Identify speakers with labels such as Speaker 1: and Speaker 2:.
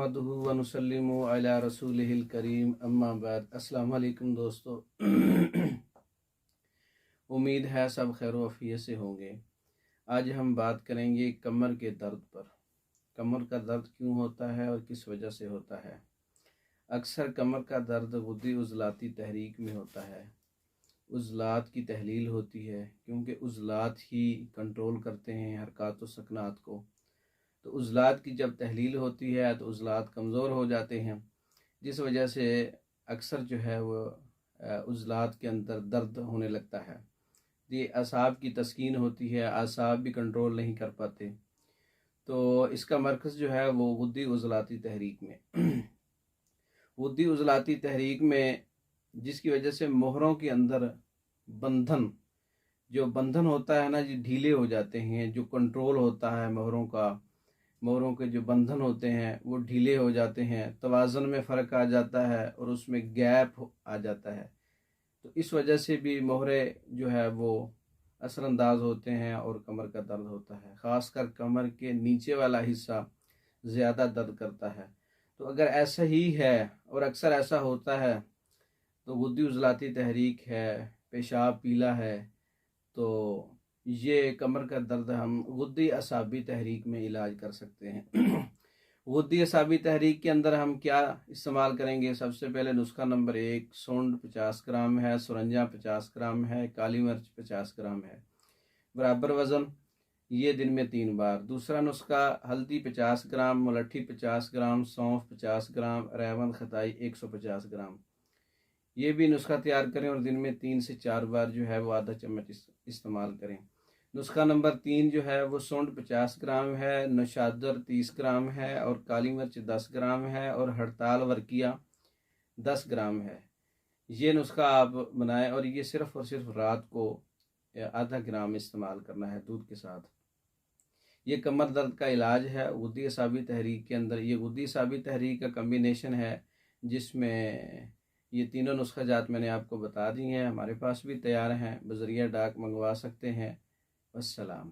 Speaker 1: नहमदुहु व नुसल्लिमु अला रसूलिहिल करीम अम्मा बाद। अस्सलाम वालेकुम दोस्तों। उम्मीद है सब खैर वफ़ियत से होंगे। आज हम बात करेंगे कमर के दर्द पर। कमर का दर्द क्यों होता है और किस वजह से होता है। अक्सर कमर का दर्द गुद्दी उज़लाती तहरीक में होता है। उज़लात की तहलील होती है क्योंकि उज़लात ही कंट्रोल करते हैं हरकत व सकनात को। तो उज़लात की जब तहलील होती है तो उज़लात कमज़ोर हो जाते हैं, जिस वजह से अक्सर जो है वो उज़लात के अंदर दर्द होने लगता है। ये असाब की तस्कीन होती है, असाब भी कंट्रोल नहीं कर पाते। तो इसका मरकज़ जो है वो गुद्दी उज़लाती तहरीक में गुद्दी उज़लाती तहरीक में, जिसकी वजह से मोहरों के अंदर बंधन होता है ना जी, ढीले हो जाते हैं। जो कंट्रोल होता है मोहरों के जो बंधन होते हैं वो ढीले हो जाते हैं, तवाज़ुन में फ़र्क आ जाता है और उसमें गैप आ जाता है। तो इस वजह से भी मोहरे जो है वो असरअंदाज होते हैं और कमर का दर्द होता है। ख़ासकर कमर के नीचे वाला हिस्सा ज़्यादा दर्द करता है। तो अगर ऐसा ही है और अक्सर ऐसा होता है तो गुद्दी उज़लाती तहरीक है, पेशाब पीला है, तो ये कमर का दर्द हम गुद्दी असाबी तहरीक में इलाज कर सकते हैं। गुद्दी असाबी तहरीक के अंदर हम क्या इस्तेमाल करेंगे। सबसे पहले नुस्खा नंबर 1, सूंड 50 ग्राम है, सुरंजा 50 ग्राम है, काली मिर्च 50 ग्राम है, बराबर वज़न, ये दिन में 3 बार। दूसरा नुस्खा, हल्दी 50 ग्राम, मुलट्ठी 50 ग्राम, सौंफ 50 ग्राम, रेवन खताई 150 ग्राम। ये भी नुस्खा तैयार करें और दिन में 3 से 4 बार जो है वो आधा चम्मच इस्तेमाल करें। नुस्खा नंबर 3 जो है वो सूंड 50 ग्राम है, नौशादर 30 ग्राम है और काली मिर्च 10 ग्राम है और हड़ताल वर्किया 10 ग्राम है। ये नुस्खा आप बनाएं और ये सिर्फ़ और सिर्फ रात को आधा ग्राम इस्तेमाल करना है दूध के साथ। ये कमर दर्द का इलाज है गुद्दी असाबी तहरीक के अंदर। ये गुद्दी असाबी तहरीक का कम्बिनेशन है जिसमें ये तीनों नुस्खा जात मैंने आपको बता दी हैं। हमारे पास भी तैयार हैं, बज़रिया डाक मंगवा सकते हैं। वस्सलाम।